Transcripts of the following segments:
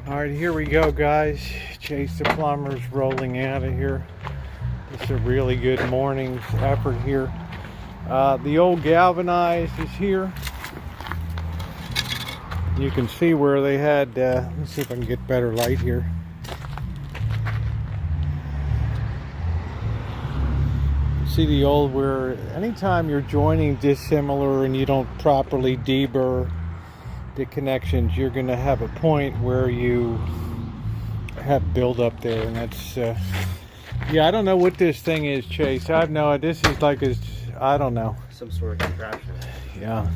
Alright, here we go, guys. Chase the plumber's rolling out of here. It's a really good morning's effort here. The old galvanized is here. You can see where they had, let's see if I can get better light here. See the old where anytime you're joining dissimilar and you don't properly deburr the connections, you're going to have a point where you have buildup there, and that's yeah, I don't know what this thing is, Chase. I have no idea. This is like I don't know, some sort of contraption. Yeah,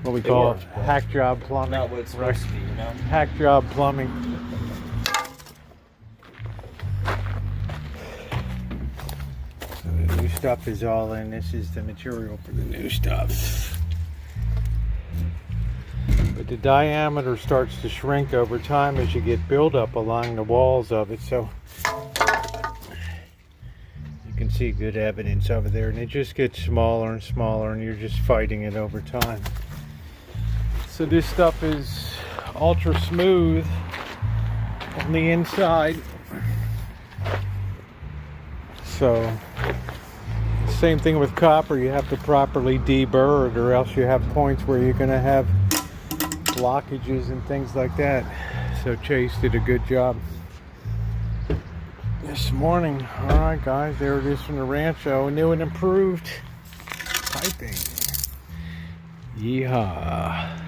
what we call hack job plumbing. Not what it's supposed to be, you know. Hack job plumbing. So the new stuff is all in. This is the material for the new stuff. But the diameter starts to shrink over time as you get buildup along the walls of it. So you can see good evidence over there, and it just gets smaller and smaller, and you're just fighting it over time. So this stuff is ultra smooth on the inside. So same thing with copper. You have to properly deburr it, or else you have points where you're going to have blockages and things like that. So Chase did a good job this morning. Alright guys, there it is from the Rancho. New and improved piping. Yeehaw.